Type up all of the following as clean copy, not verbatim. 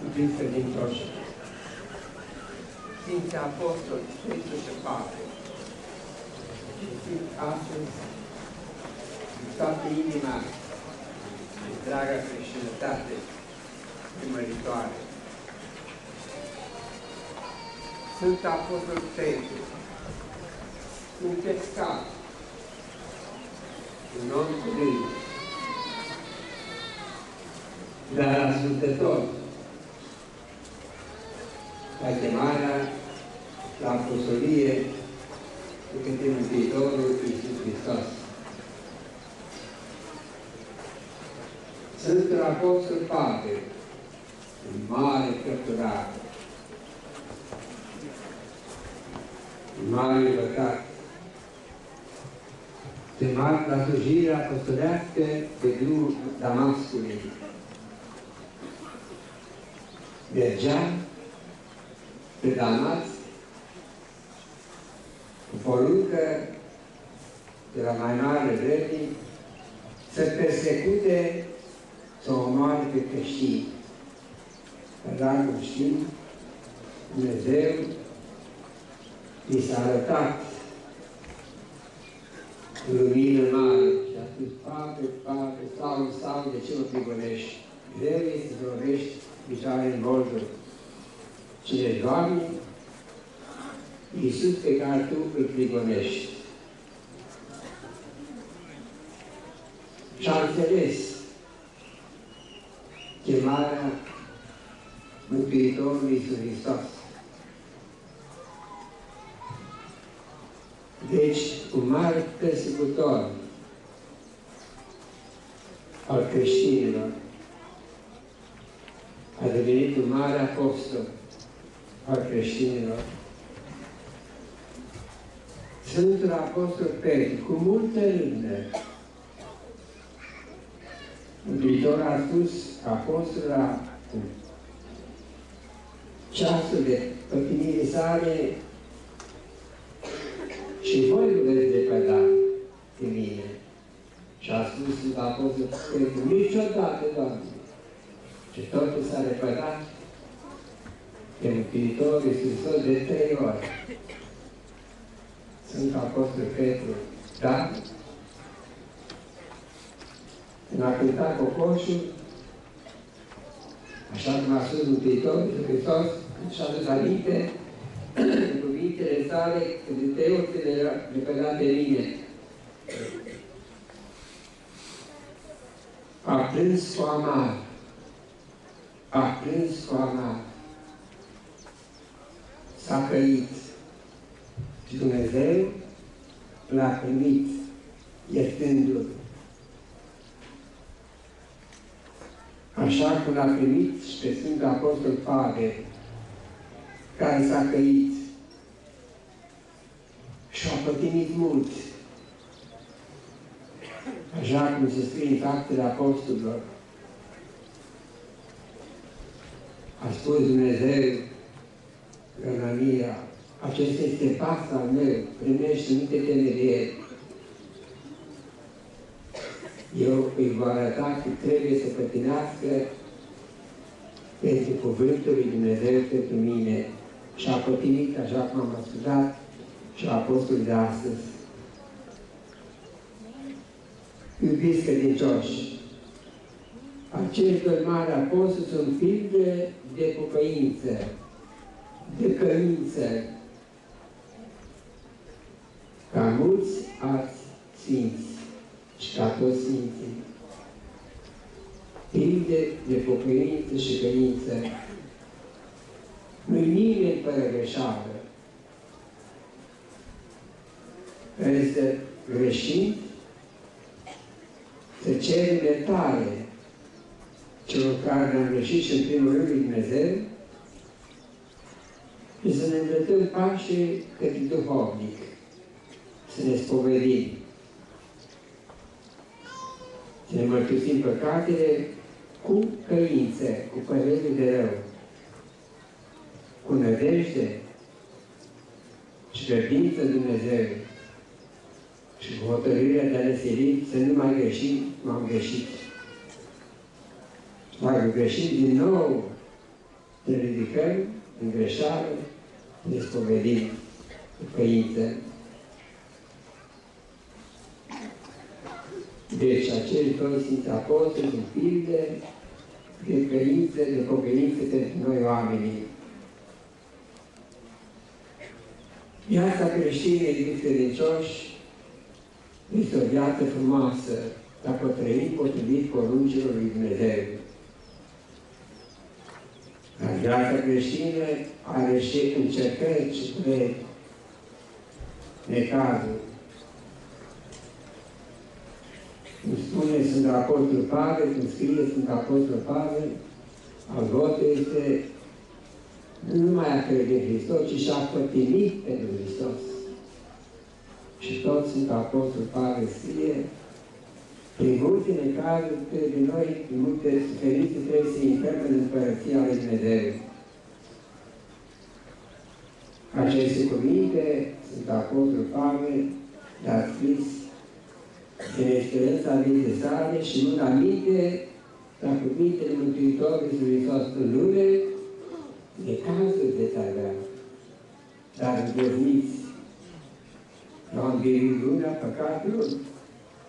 iubiți credincioși, Sfinții Apostoli, Petru și Pavel, și simt astăzi în toată inima de draga creștinătate primăritoare. Sunt Apostol Petru, un pescar, un om curând, dar ascultător la chemarea la apostolie de către Mântuitorul Iisus Hristos. Sfântul Apostol Pavel, un mare cărturar, un mare învățat, chemat la slujirea apostolească pe drumul Damascului. Mergea pe Damasc cu poruncă de la mai mare vreme să persecute, să omoare pe creștini. Dar cum știm, Dumnezeu i s-a arătat lumină mare și a spus: Pavel, Saul, de ce mă prigonești? Greu este să lovești picioare în molduri. Cine doamne, Iisus pe care tu îl prigonești. Și-a înțeles chemarea Mântuitorului Iisus Hristos. Deci, un mare persecutor al creștinilor a devenit un mare apostol al creștinilor. Sfântul Apostol Petru, cu multă rândă, Mântuitorul a spus apostolul cu ceasul de pătimire sale: și voi nu veți depăta de mine. Și a spus Sfântul Apostol Petru: niciodată, Doamne. Și totul s-a repătat pe Mântuitorul Iisus Hristos de 3 ori. Sfântul Apostol Petru, da? Când a cântat cocoșul, așa cum a spus Mântuitorul Iisus Hristos, și-a dus aminte în cuvintele sale, că de 3 ori se repătat de mine. A plâns cu amar. A plâns cu amar. S-a căit. Și Dumnezeu l-a primit, iertându-l. Așa cum l-a primit și pe Sfântul Apostol Pavel, care s-a căit și a pătimit mult. Așa cum se scrie în Faptele Apostolilor. A spus Dumnezeu în Anania: acesta este pas al meu, primește, nu te teme de el. Eu îi voi arăta că trebuie să pătinească pentru cuvântul lui Dumnezeu pentru mine. Și a pătimit, așa cum am ascultat, și apostolul de astăzi. Iubiți credincioși, acești doi mari apostoli sunt pilde de pocăință, de căință, ca mulți alți sfinți și ca toți sfinții. Pilde de pocăință și căință. Nu-i nimeni fără greșeală. Care este greșit, să cerem iertare celor care ne-am greșit și în primul rând lui Dumnezeu și să ne îndreptăm pașii către duhovnic, să ne spovedim, să ne mărturisim păcatele cu căință, cu părere de rău, cu nădejde și credință în Dumnezeu și cu hotărârea de a ne sili să nu mai greșim cum am greșit. Dacă greșim din nou, ridicăm în greșeală, ne spovedim cu căință. Deci acești doi Sfinți Apostoli sunt pilde de căință, de pocăință pentru noi oamenii. Viața creștină, iubiți credincioși, este o viață frumoasă, dacă o trăim potrivit poruncilor lui Dumnezeu. Dar viața creștină are și încercări și trăi, necazuri. Cum spune Sfântul Apostol Pavel, cum scrie Sfântul Apostol Pavel, al votul este nu numai a crede în Hristos, ci și-a pătimit pentru Hristos. Și tot Sfântul Apostol Pavel scrie, prin multe necazuri, prin noi, prin multe suferințe, trebuie să intrăm în Împărăția lui Dumnezeu. Aceste cuvinte, Sfântul Apostol Pavel le-a scris în experiența vieții sale și nu aminte la cuvintele Mântuitorului Iisus Hristos în lume, de cazuri de avea, dar îndrăzniți, l-au îmbiruit lumea păcatelor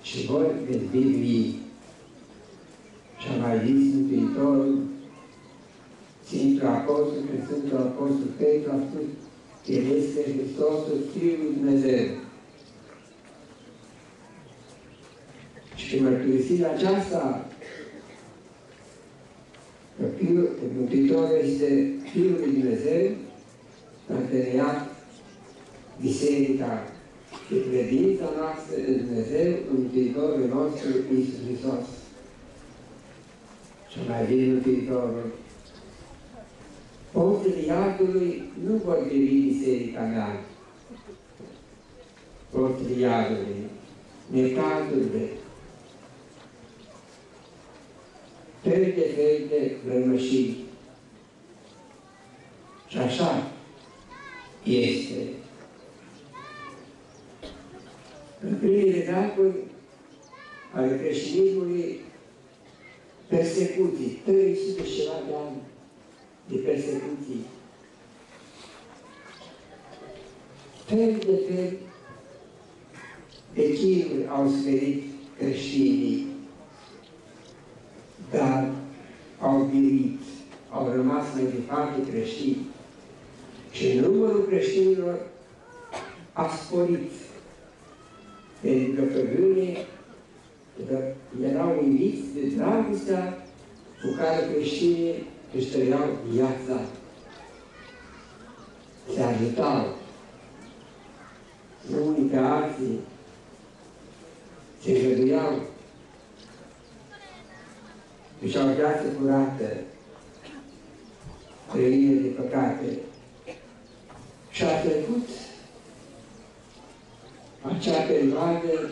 și vor dezbirui. Și a mai zis Mântuitorul, Sfântul Apostol, când Sfântul Apostol Petru a spus că El este Hristosul, Fiul lui Dumnezeu. Și când mărturisirea aceasta, că Mântuitorul este Fiul lui Dumnezeu, a întemeiat biserica și credința noastră în Dumnezeu, în Mântuitorul nostru, Iisus Hristos. Și mai zis Mântuitorul, porțile iadului nu vor birui biserica mea. Porțile iadului, necazurile, fel de rămășiri. Și așa este. În primele veacuri ale creștinismului, persecuții, 300 și ceva de ani de persecuții. Fel de chinuri au suferit creștinii, dar au biruit, au rămas mai departe creștini. Și numărul creștinilor a sporit. Pentru că păgânii erau inviți de dragostea cu care creștinii își trăiau viața. Se ajutau unii pe alții, se îngăduiau, își au viață curată, trăire de păcate. Și a trecut acea perioadă,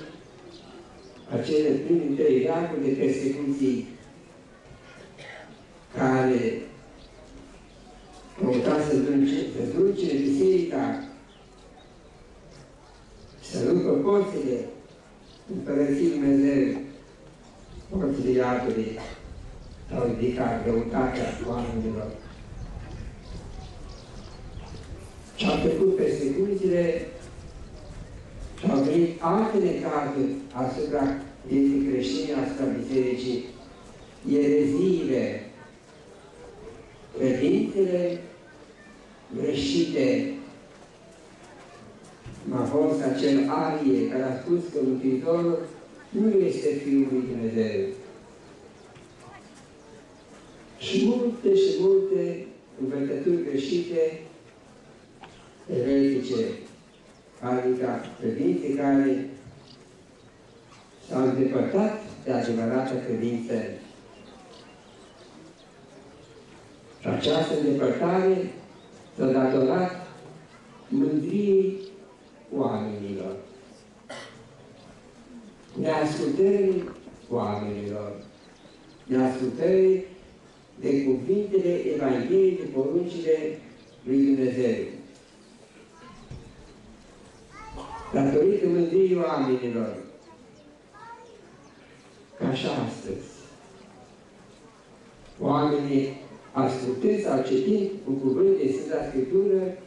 acele prime 3 veacuri de persecuții care căuta să zdruncine biserica, să rupă porțile Împărăției Dumnezeu, porțile iadului, s-au ridicat răutatea oamenilor. Și au trecut persecuțiile și au venit alte necazuri asupra vieții creștine, asupra bisericii, ereziile, credințele greșite. M-a fost acel Arie care a spus că Mântuitorul nu este Fiul lui Dumnezeu. Și multe învățături greșite, eretice, adică credințe care s-au îndepărtat de adevărată credință. Și această îndepărtare s-a datorat mândriei oamenilor, neascultării oamenilor, neascultării de cuvintele Evangheliei, de poruncile lui Dumnezeu. Datorită mândriei oamenilor, ca și astăzi, oamenii ascultând sau citind un cuvânt din Sfânta Scriptură,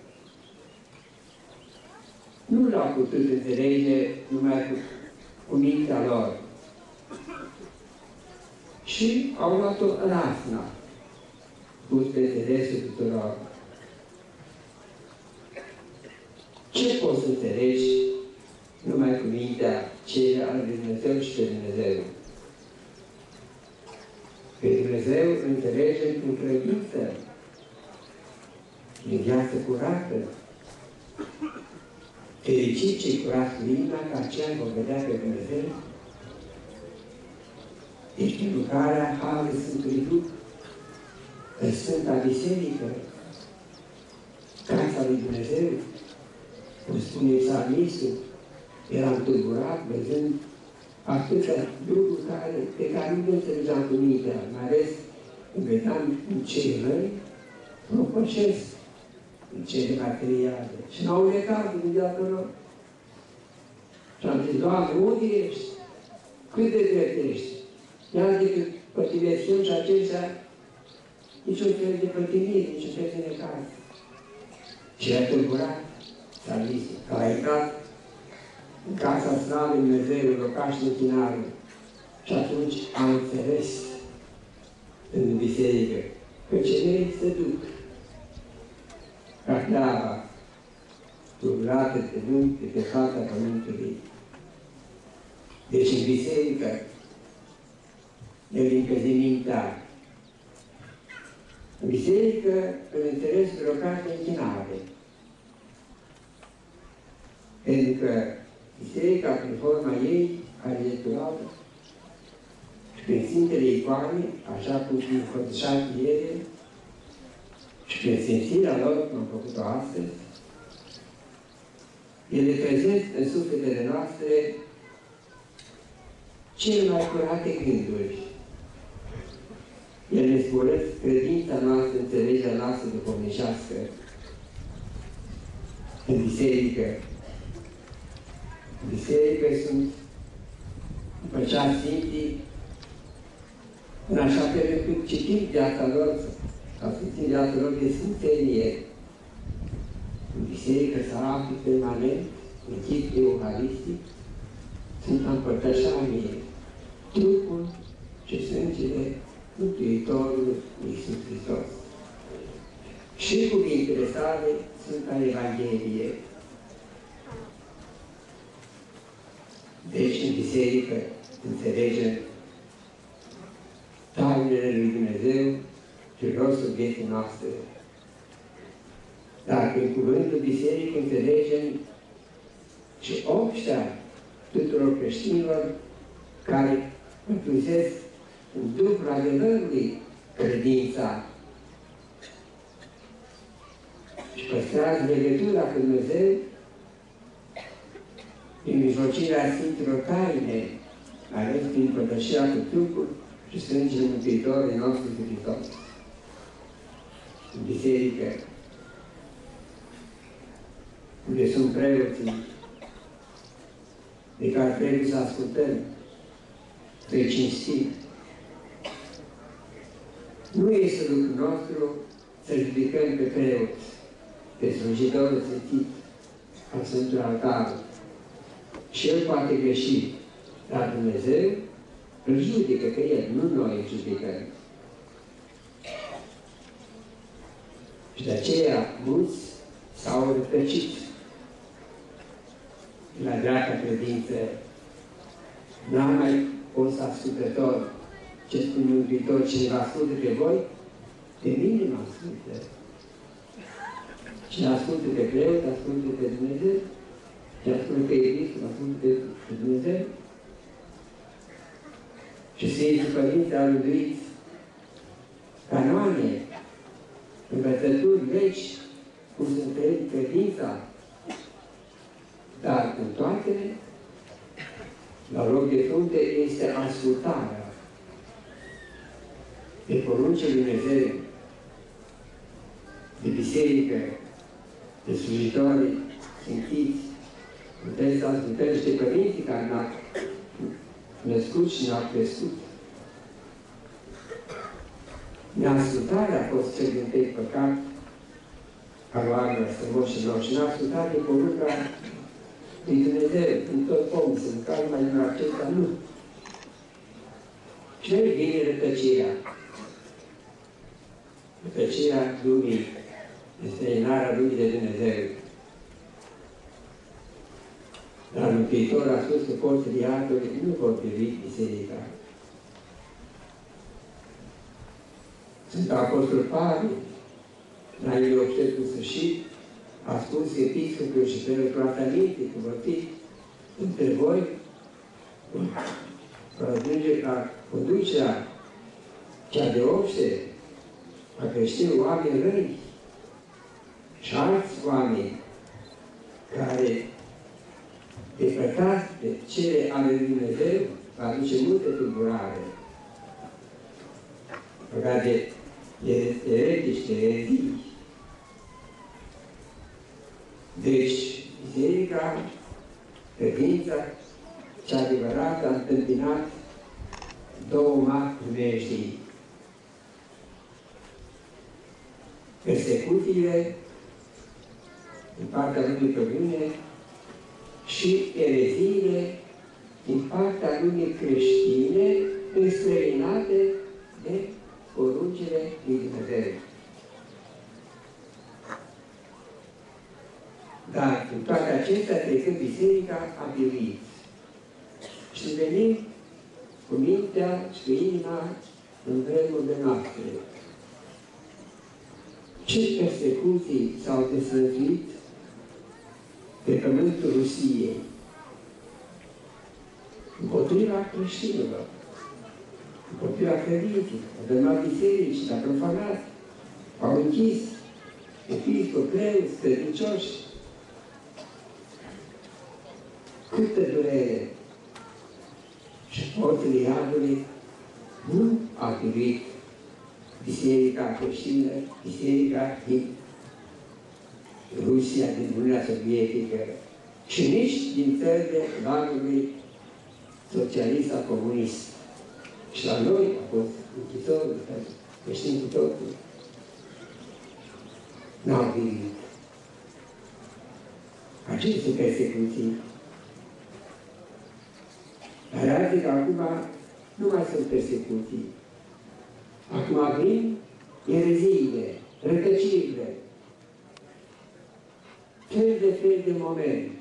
nu l-au putut înțelege numai cu mintea lor. Și au luat-o rasna, pus pe înțelesul tuturor. Ce poți să înțelegi numai cu mintea ce al lui Dumnezeu și pe Dumnezeu? Pe Dumnezeu înțelegem prin credință, prin viață curată. Fericit ce-i curat cu inima, că aceea vom vedea pe Dumnezeu. Deci prin lucrarea Harului Sfântului Duh, în Sfânta Biserică, casa lui Dumnezeu, cum spune psalmistul, eram tulburat văzând atâtea lucruri pe care nu le înțelegeam cu mintea, mai ales când vedeam în cei răi, nu pășesc în cele materiale. Și n-au lecat din viața lor. Și am zis, Doamne, unde ești? Cât de drept ești? Iar decât pătimesc eu și aceștia, niciun fel de pătimire, niciun fel de necaz. Și a tulburat psalmistul, că a intrat în casa slavei Dumnezeu, în locașul închinare. Și atunci am înțeles în biserică că cei se duc ca pleava tulburată de munte, pe fața pământului. Deci în biserică ne limpezi mintea. În biserică îl înțeles pe locașul închinare. Pentru că biserica, prin forma ei, arhitecturală, și prin Sfintele Icoane, așa cum fi înfățișate ele, și prin simțirea lor, cum am făcut-o astăzi, ele trezesc în sufletele noastre cele mai curate gânduri. Ele ne spuresc credința noastră, înțelegerea noastră duhovnicească în biserică. În biserică sunt împăceați Sfinții în așa fel încât citim viața lor, sau simțim viața lor de sfințenie. În biserică se află permanent, în chip euharistic, sunt împărtășanie, trupul și sângele Mântuitorului Iisus Hristos. Și cuvintele sale sunt ca Evanghelie. Deci, în biserică, înțelegem tainele lui Dumnezeu și rostul vieții noastre. Dar prin cuvântul biserică înțelegem și obștea tuturor creștinilor care mântuisesc în Duhul adevărului credința și păstrează legătura cu Dumnezeu prin mijlocirea Sfintelor Taine, ales prin părtășirea cu trupul și sângele Mântuitorului nostru Hristos. În biserică, unde sunt preoții de care trebuie să ascultăm, să-i cinstim. Nu este lucrul nostru să judecăm pe preoți, pe slujitorul sfințit al Sfântul Altar. Și el poate greși, dar Dumnezeu îl judecă pe el, nu noi îl judecăm. Și de aceea mulți s-au rătăcit la dreapta credință. N-am mai fost ascultător. Ce spune Mântuitor, cine vă ascultă pe voi, pe mine mă ascultă. Cine ascultă pe preot, ascultă pe Dumnezeu. Cine ascultă pe Episcop, ascultă pe Dumnezeu. Și Sfinții Părinți au rânduit canoane, învățături vechi, cum sunt credința, dar în toate, la loc de frunte este ascultarea de poruncile lui Dumnezeu, de biserică, de slujitori sfințiți. Puteți să ascultăm niște părinții care ne-au născut și ne-au crescut. Neascultarea a fost cel din tăi păcat al oamenilor strămoșilor și neascultarea de porunca lui Dumnezeu, în tot pomul, să mâncare mai din acesta, nu. Și noi vine rătăcirea. Rătăcirea lumii, înstrăinarea lumii de Dumnezeu. Dar Mântuitorul a spus că porțile iadului nu vor privi biserica. Sunt Apostol Pavel, în anii 800 cu sfârșit, a spus episcopul și preotul că vor fi între voi, vor ajunge la conducerea cea de obște a creștini oameni răi și alți oameni care depărtați de cele ale lui Dumnezeu va aduce multe tulburare. Legat de eretici, de erezii. Deci, biserica, credința cea adevărată a întâmpinat două mari primejdii. Persecuțiile din partea lumii păgâne și ereziile din partea lumii creștine înstrăinate de poruncile lui Dumnezeu. Dar în toate acestea, trecând biserica, a biruit. Și venim cu mintea și cu inima în vremurile noastre. Ce persecuții s-au desfășurat pe pământul Rusiei împotriva creștinilor, împotriva credinței, au dămat biserici, s-a profanat, au închis episcop, preoți, credincioși. Câtă durere și porțile iadului nu a biruit biserica creștină, biserica din Rusia, din Uniunea Sovietică și nici din țările largului socialist sau comunist. Și la noi a fost închisorul, creștini cu totul. N-au biruit aceste persecuții. Dar azi că acum nu mai sunt persecuții. Acum vin ereziile, rătăcirile, fel de moment,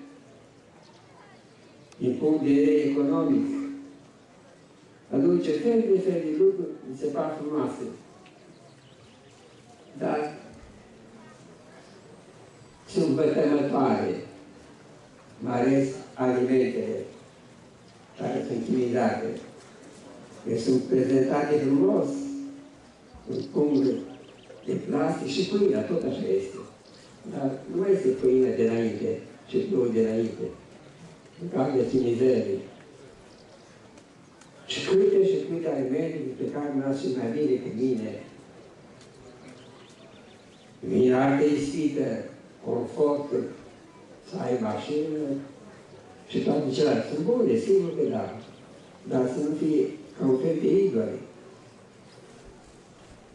din punct de vedere economic, aduce fel de lucruri, mi se par frumoase. Dar sunt vătămătoare, mai ales alimentele care sunt chimizate. Că sunt prezentate frumos, în punguri de plastic și pâinea, tot așa este. Dar nu mai este pâinea de înainte și plouă de înainte. În cap de chimizării. Și câte alimente pe care mi-ați și mai bine cu mine. Vine altă ispită, confortul, să ai mașină și toate celelalte. Sunt bune, sigur că da. Dar să nu fie ca un fel de idoli.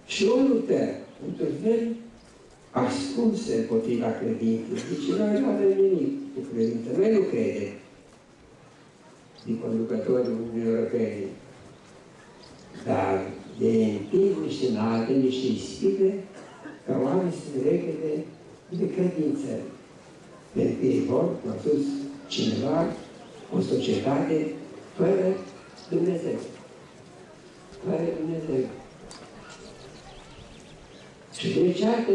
Și o luptă, într-un fel, ascunse împotriva credinței. Deci noi nu avem nimic cu credință. Noi nu credem din conducătorii Uniunii Europene. Dar de împing niște înalte, niște ispite, ca oamenii să se recrede de credință. Pentru că ei vor, cum a spus cineva, o societate fără Dumnezeu. Fără Dumnezeu. Și deci, iată,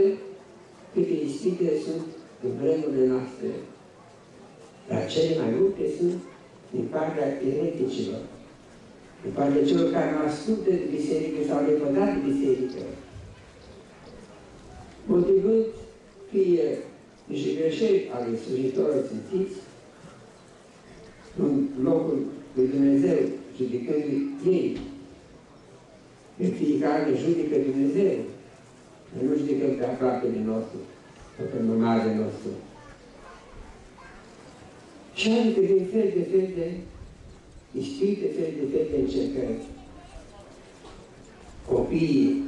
câte ispite sunt în vremurile noastre. Dar cele mai multe sunt din partea ereticilor, din partea celor care nu ascultă de biserică sau lepădat de biserică, motivând fie niște greșeli ale slujitorilor sfințiți în locul lui Dumnezeu, judecând ei. Pe fiecare judecă Dumnezeu. Noi nu judecăm pe aproapele nostru, sau pe mămarele nostru. Și adică din fel de ispite, fel de încercări. Copiii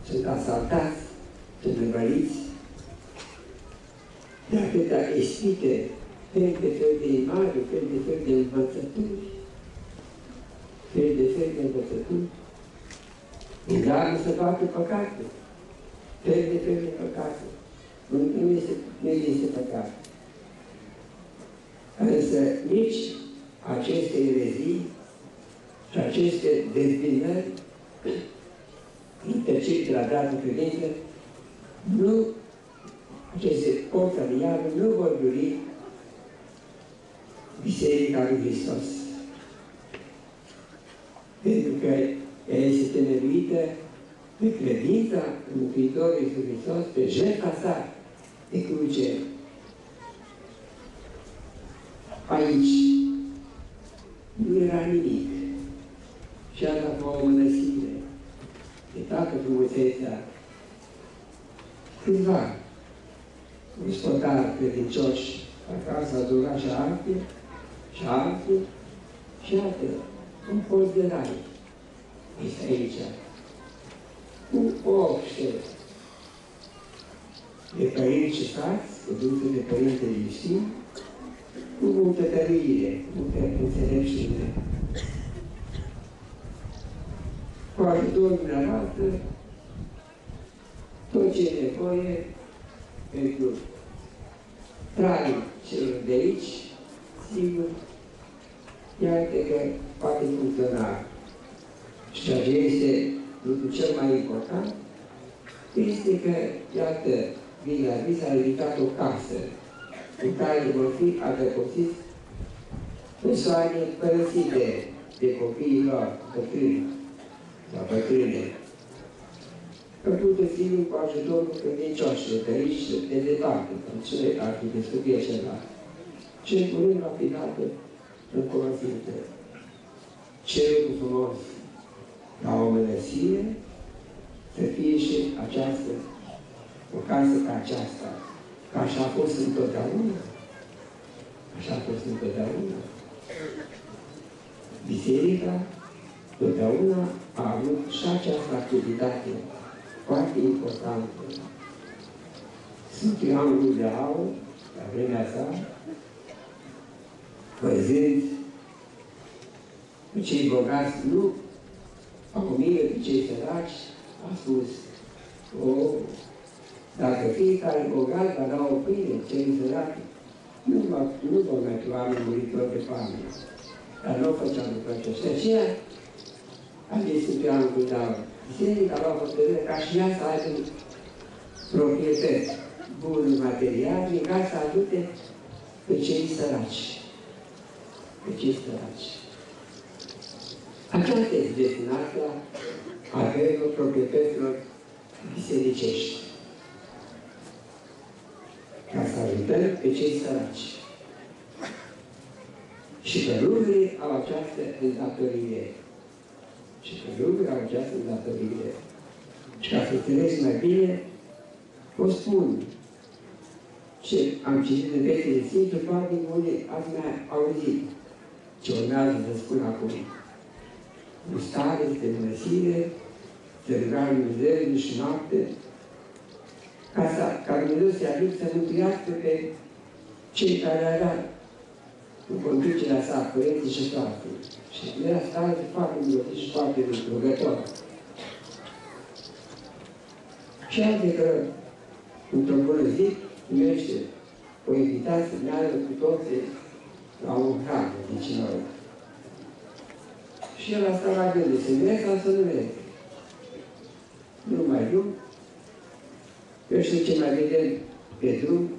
sunt asaltați, sunt învăliți de atâta ispite, fel de fel de imagini, fel de fel de învățături, Îndeamnă să facă păcate, fel de păcate. Nu este păcat. Însă nici aceste erezii și aceste dezbinări intercip de la dreaptă credință, nu, aceste porți ale iadului nu vor duri Biserica lui Hristos. Pentru că ea este temeluită pe credința în Mântuitorul Iisus Hristos, pe jertfa sa de cruce. Aici nu era nimic. Și a dat o mănăsire de toată frumusețea. Câțiva gospodari credincioși acasă adurat și alții, și atât. Un post de rai este aici. Cu obște de părinți și frați, conduse de Părintele Iusin, cu multă tăruire, multă înțelepciune. Cu ajutorul dumneavoastră, tot ce e nevoie pentru trai celor de aici, sigur, iată că poate funcționa. Și ceea ce este lucrul cel mai important este că, iată, bine a zis, a ridicat o casă în care vor fi adăpostiți persoane părăsite de copiii lor, bătrâni sau bătrâne. Făcută sigur cu ajutorul credincioșilor de aici și de departe, în cele arhivescopie celălalt. Cel curând va fi dată în cunoștință. Cerul frumos la o mănăsire să fie și această, o casă ca aceasta, că așa a fost întotdeauna. Așa a fost întotdeauna. Biserica totdeauna a avut și această activitate foarte importantă. Sunt triangul de aur, la vremea sa, văzând că cei bogați nu au milă de cei săraci, a spus, dacă fiecare bogat va da o pâine, cei săraci, nu vor mai fi oameni muritori de foame. Dar nu făceam lucrul acesta. Și aceea a zis în triangul de aur. Biserica lua hotărâre ca și ea să aibă proprietăți, bunuri materiale, ca să ajute pe cei săraci. Pe cei săraci. Aceasta este destinația averilor proprietăților bisericești. Ca să ajutăm pe cei săraci. Și călugării au această îndatorire. Și călugării au această îndatorire. Și ca să înțelegi mai bine, o spun ce am citit în Vechiul Sfântul, poate unii ați mai auzit ce urmează să spun acum. În stare, de mănăsire, să ruga lui Dumnezeu zi și noapte, ca Dumnezeu să-i ajut să mântuiască pe cei care avea în conducerea sa, părinții și frații. Și era stare foarte milotit și foarte rugător. Și adică, într-o bună zi, primește o invitație, ne-ară cu toții la un hram, zice noi. Și el a stat la gândul, să merg sau să nu merg? Nu mai drum. Eu știu ce mai vedem pe drum,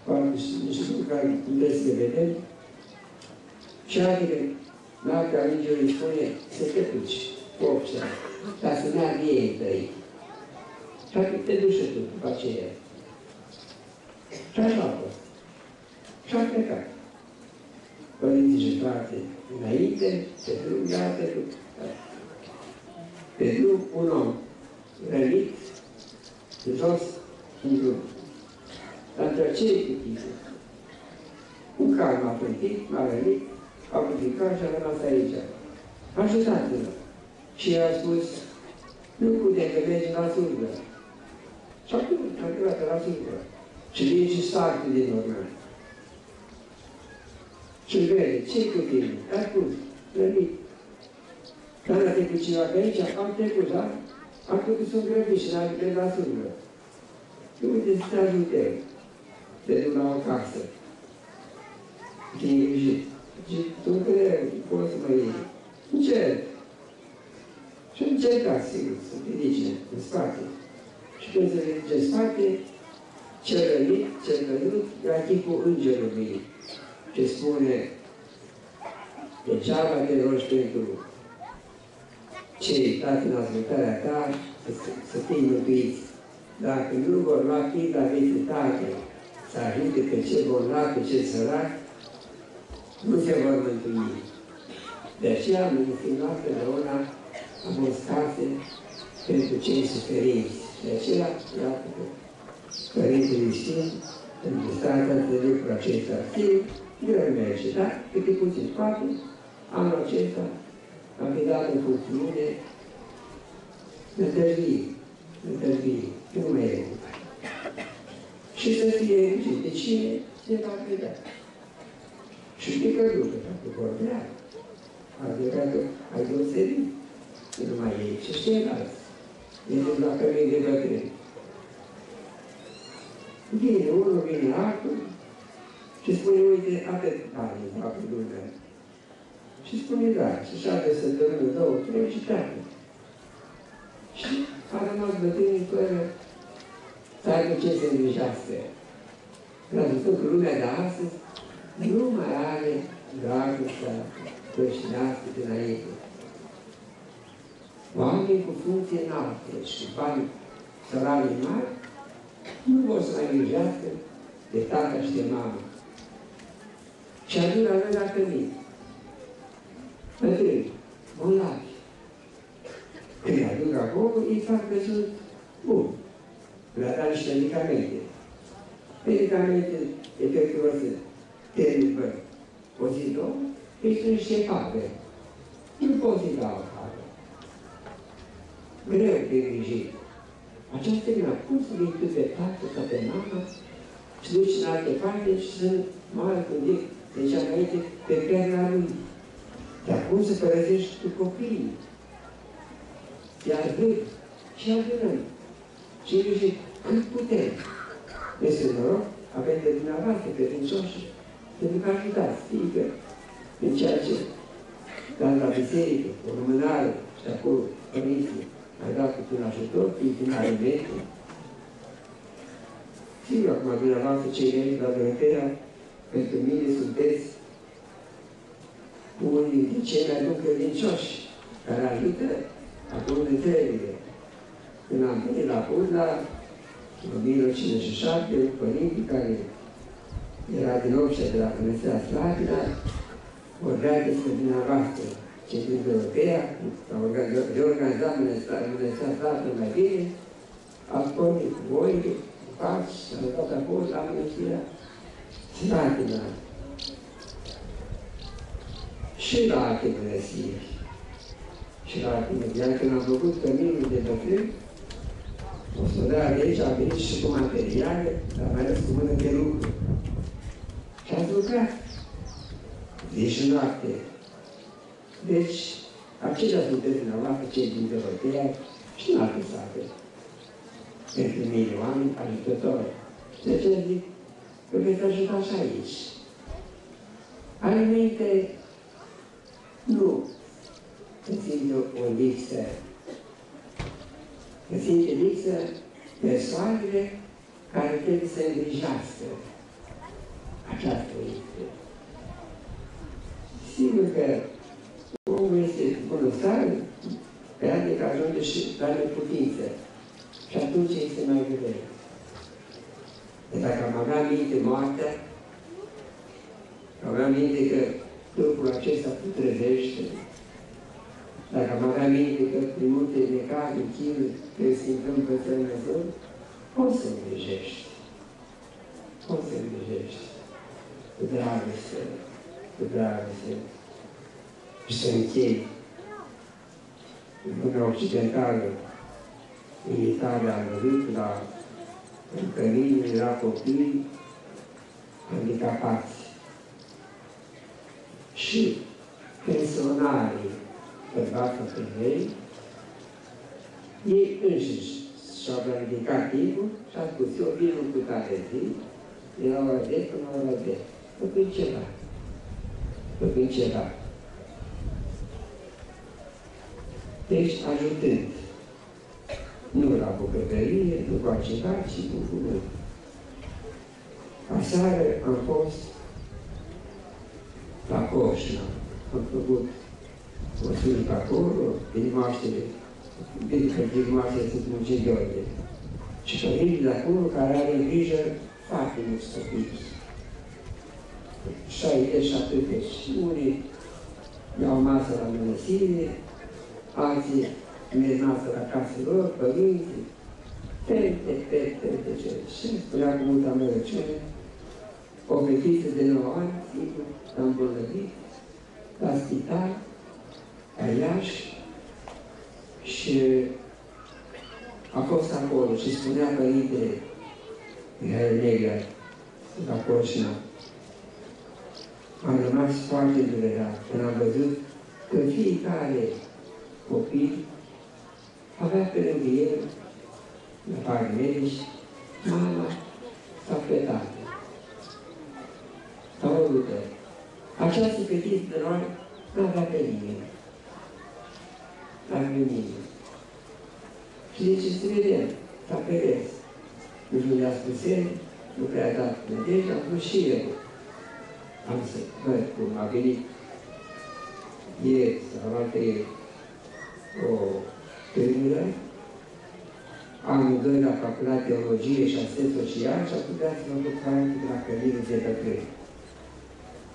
poate nu știu care puteți să vedem. Și adică, noaptea Îngerul îi spune să te duci, opția, ca să meargă ei tăi. Și adică te duci și tu după aceea. Și așa a fost. Și a plecat. Părinții și frate înainte, pe drum, iată, pe drum un om rănit, jos în drum. Dar între acei cutițe, un cal m-a pântit, m-a rănit, a puticat și a rămas aici. Ajutați-mă. Și el a spus, Nu putem că mergem la slujbă. Și acum am plecat la slujbă. Și vine și startul din urmă. Și îl vede, ce-i cu tine? Ai spus, grăbit. Dar a trecut cineva pe aici, am trecut, da? Am trecut să-mi grăbit și n-am venit la slujbă. Și uite, să te ajut eu. Te duc la o casă. Te îngrijit. Și tu greu, poți să mă iei. Încerc. Și încercați, sigur, să ridice în spate. Și când se ridice în spate, cel rănit, cel căzut, era chipul îngerului. Ce spune, degeaba te rogi pentru cei dați în ascultarea ta să fii mântuiți. Dacă nu vor lua pila vieții tale, să ajute pe cel bolnav, pe cel sărac, nu se vor mântui. De aceea, ministrii noastre de una am fost case pentru cei suferinți. De aceea, iată că Părintele Sfânt, pentru statea de lucru acesta, sigur, greu merge, dar câte puțin poate, anul acesta am fi dat în funcțiune întârzii, că nu mai e mult. Și să fie îngrijit de cine se va vedea. Și știi că după, dacă vorbea, adevărat ai deosebit, că nu mai e și ceilalți. Este la cămini de bătrâni. Vine unul, vine altul și spune, uite, atât bani fac lumea. Și spune, da, și 7 săptămâni, 2, 3 și pleacă. Și a rămas bătrânii fără să aibă ce să îngrijească. L-a zis că lumea de astăzi nu mai are dragostea creștinească dinainte. Oamenii cu funcție înalte și bani sărari mari nu vor să mai îngrijească de tata și de mama. Și ajung la noi la cămin. Bătrâni, bolnavi. Când ajung acolo, ei fac că sunt buni. Le-a dat niște medicamente. Medicamente efectuoase termină o zi, două, îi sunt niște fabe. Nu pot să-i dau fabe. Greu de îngrijit. Aceasta e una, cum să vii tu pe tată sau pe mamă și duci în alte parte și sunt mare gândit, deci înainte pe perna lui. Dar cum să părăsești tu copiii? Iar vrei și ajutăm. Și îngrijit cât putem. Este noroc, avem de dumneavoastră, pe credincioși, pentru că ajutați, fiică, în ceea ce dați la biserică, o lumânare și acolo, părinții, ai dat cu un ajutor, fiind din alimente. Sigur, acum, dumneavoastră, cei veniți la Dorotea, pentru mine sunteți unii dintre cei mai buni credincioși, care ajută acolo de trebuie. Când am venit la Puzla, în 1957, un părinte care era din Opșa de la Mănăstirea Slatina, vorbea despre dumneavoastră, cei din Dorotea, reorganizat Mănăstirea Slatina mai bine, a pornit cu voi, cu pași, s-a lăsat acolo la Mănăstirea Slatina. Și la alte mănăstiri. Și la alte mănăstiri. Iar când am făcut căminul de bătrâni, gospodarul de aici a venit și cu materiale, dar mai ales cu mână de lucru. Și ați lucrat. Zi și noapte. Deci, aceia sunteți dumneavoastră, cei din Dorotea și în alte sate. Pentru mine, oameni ajutători. De ce zic? Că veți ajuta și aici. Alimente nu simt o lipsă. Simt lipsă persoanele care trebuie să îngrijească această lipsă. Sigur că omul este bunăstare, pe adică ajunge și la neputință. Și atunci este mai greu. Dacă am avea minte moartea, am avea minte că trupul acesta putrezește, dacă am avea minte că prin multe necazuri, chinuri, trebuie să întâmplă pe Dumnezeu, poți să îngrijești. Poți să îngrijești. Cu dragoste. Cu dragoste. Și să închei în lumea occidentală în Italia am văzut la căminul era copii handicapați. Și pensionarii, bărbați sau femei, ei înșiși și-au planificat timpul și au spus, eu vin în câtare zi, de la ora 10 până la ora 10. Făcând ceva. Făcând ceva. Deci, ajutând. Nu la bucătărie, nu cu altceva, ci cu cuvânt. Aseară am fost la Coșna. Am făcut o slujbă acolo, Dimaștele. Pentru că Dimaștele sunt muncitoare. Și părinții de acolo care are grijă foarte mulți copii. 60-70. Unii iau masă la mănăsire, alții merg masă la casă lor, părinții, peste ce. Și spunea cu multă amărăciune, o fetiță de 9 ani, sigur, l-a îmbolnăvit, la spital, la Iași, și a fost acolo și spunea părintele Mihail Negră, la Coșna. Am rămas foarte durerat când am văzut că fiecare copil avea pe lângă el, în afară medici, mama sau pe tată. Sau o lută. Această fetiță de noi nu avea pe nimeni. Nu avea nimeni. Și zice, să vedem, s-a peres. Nu știu de-a spus el, nu prea a dat nădejde, am spus și eu. Am să văd cum a venit ieri sau alte ieri o tânără, amândoi la facultate teologie și asistent social și a putea să mă duc practic la călire de bătrâni.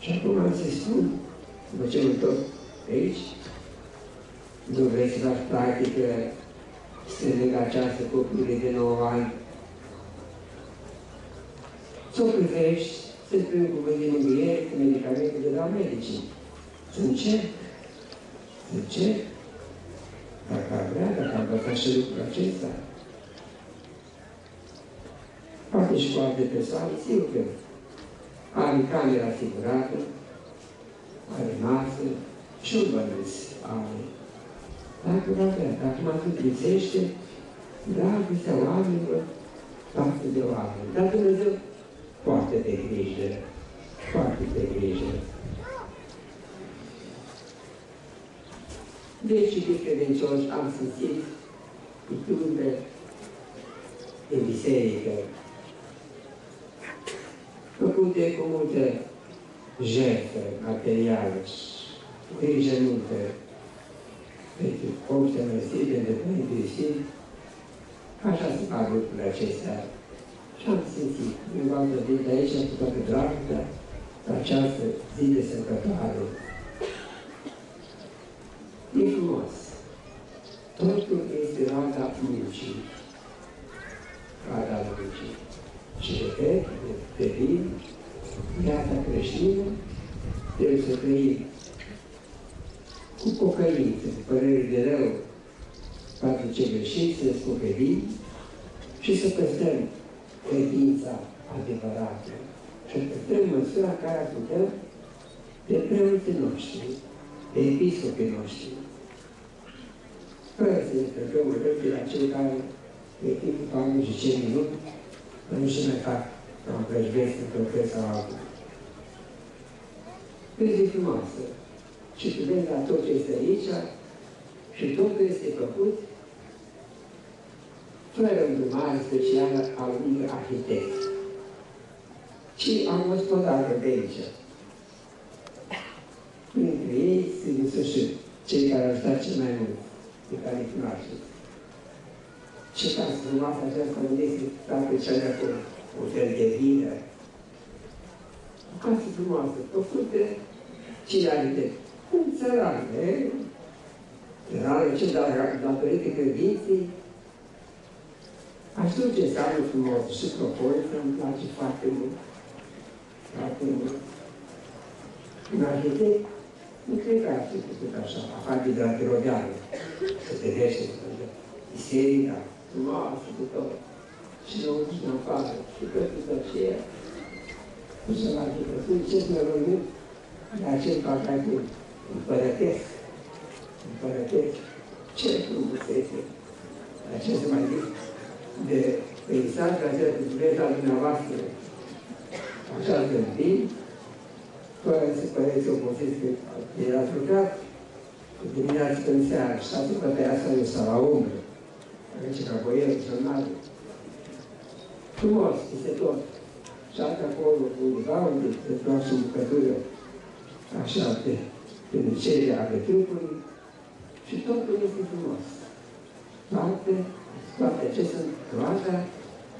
Și acum am să-i spun, după ce mă întorc aici, nu vrei să faci practică strângând această copilă de 9 ani, să o privești, să-ți prind cuvânt de mângâiere cu medicamente de la medicii. Să încerc, dacă ar vrea, dacă ar învăța și lucrul acesta. Poate și cu alte persoane, sigur că are camera asigurată, are masă și un bănuț are. Dacă va vrea, dacă mă atât lipsește, dragostea oamenilor, față de oameni. Dar Dumnezeu foarte de grijă, foarte de grijă. Deci, iubiți credincioși, am simțit culturile de biserică, făcute cu multă jertfă materială, grijă multă pentru obște măsiri, pentru Părintele Sfânt. Așa se fac lucrurile acestea. Și am simțit, eu v-am gândit de aici cu toată dragostea, la această zi de sărbătoare. E frumos. Totul este roada muncii. Roada muncii. Și repet, de vin, viața creștină, trebuie să trăim cu pocăință, cu păreri de rău, față ce greșit, să descoperim și să păstrăm credința adevărată. Și să păstrăm măsura care putem de preoții noștri, de episcopii noștri. Fără să ne trăgăm urât de la cei care de timpul Doamnei și cei minuni, nu și mai fac ca un prejvesc într-o fel sau altul. Vezi frumoasă. Și tu vezi la tot ce este aici și totul este făcut fără îndrumare specială al unui arhitect. Și am gospodară de aici. Printre ei sunt însuși cei care au stat cel mai mult, pe care îi cunoașteți. Ce casă frumoasă aceasta unde este toată cea de acolo, o fel de vină. O casă frumoasă, făcută cine arhitect. Cum țărană, țărană ce datorită credinței. Aș duce salul frumos și proporță, îmi place foarte mult. Foarte mult. Un arhitect, nu cred că ar fi făcut așa, afară de la Tirodeană, să se vește biserica, frumoasă de tot, și înăuntru și în afară, și căsuța aceea, cu sărache, că sunt ce năruit de acel păcate împărătesc, ce frumusețe, ce să mai zic, de peisajul acela de viața dumneavoastră, așa gândim, fără să păreți obosiți că erați lucrat, dimineața până seara, și stați pe teasa de sau la umbră, aici ca boierul și înaltă. Frumos, este tot. Și altă acolo, undeva unde se toarce în bucătură, așa, pe nicerea ale trupului, și totul este frumos. Toate acestea sunt roada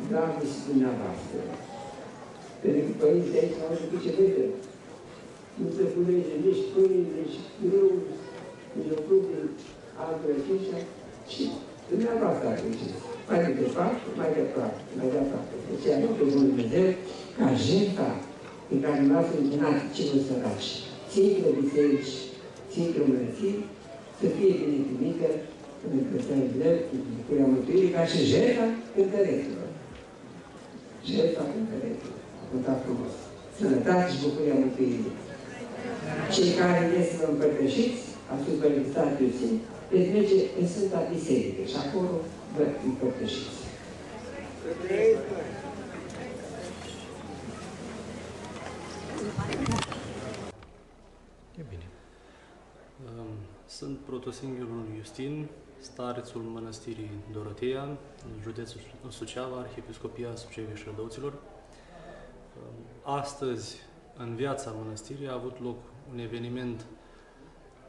dragostei dumneavoastră. Pentru că părinții de aici n-au făcut ce vede. Nu se culege nici pâine, nici grâu, nici o fruct din altă răcișă, și dumneavoastră aduceți. Mai departe, mai departe, mai departe. Deci ea nu pe Bunul Dumnezeu, ca jertfa în care dumneavoastră încinați celor săraci, țintă biserici, țintă mănățiri, să fie binecuvânită în încălțările drept, în bucuria mântuirii, ca și jertfa cântăreților. Jertfa cântăreților. A cântat frumos. Sănătate și bucuria mântuirii. Cei care vreți să vă împărtășiți asupra Statului Sfânt, veți merge în Sfânta Biserică și acolo vă împărtășiți. E bine. Sunt protosinghilul Iustin, starețul Mănăstirii Doroteia, județul Suceava, Arhiepiscopia Suceviei și Rădăuților. Astăzi, în viața mănăstirii, a avut loc un eveniment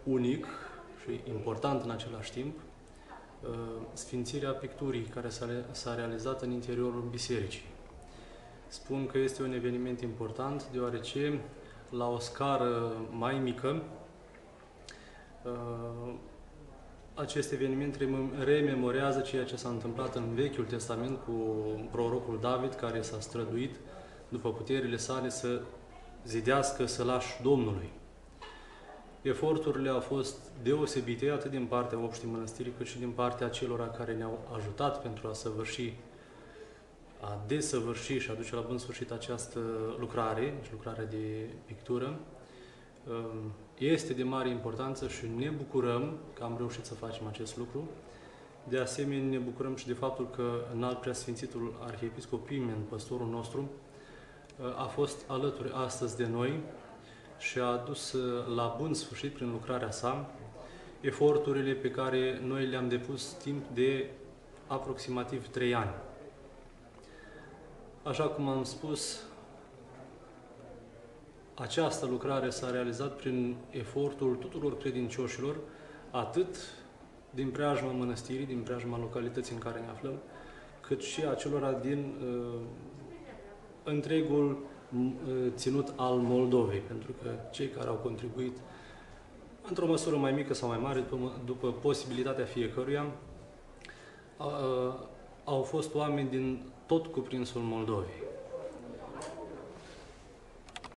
unic și important în același timp, sfințirea picturii care s-a realizat în interiorul bisericii. Spun că este un eveniment important, deoarece, la o scară mai mică, acest eveniment rememorează ceea ce s-a întâmplat în Vechiul Testament cu prorocul David, care s-a străduit, după puterile sale, să zidească sălași Domnului. Eforturile au fost deosebite, atât din partea obștii mănăstirii, cât și din partea celor care ne-au ajutat pentru a desăvârși și a duce la bun sfârșit această lucrare, deci lucrarea de pictură. Este de mare importanță și ne bucurăm că am reușit să facem acest lucru. De asemenea, ne bucurăm și de faptul că Înalt Preasfințitul Arhiepiscop Pimen, păstorul nostru, a fost alături astăzi de noi și a adus la bun sfârșit, prin lucrarea sa, eforturile pe care noi le-am depus timp de aproximativ 3 ani. Așa cum am spus, această lucrare s-a realizat prin efortul tuturor credincioșilor, atât din preajma mănăstirii, din preajma localității în care ne aflăm, cât și a celora din întregul ținut al Moldovei, pentru că cei care au contribuit, într-o măsură mai mică sau mai mare, după posibilitatea fiecăruia, au fost oameni din tot cuprinsul Moldovei.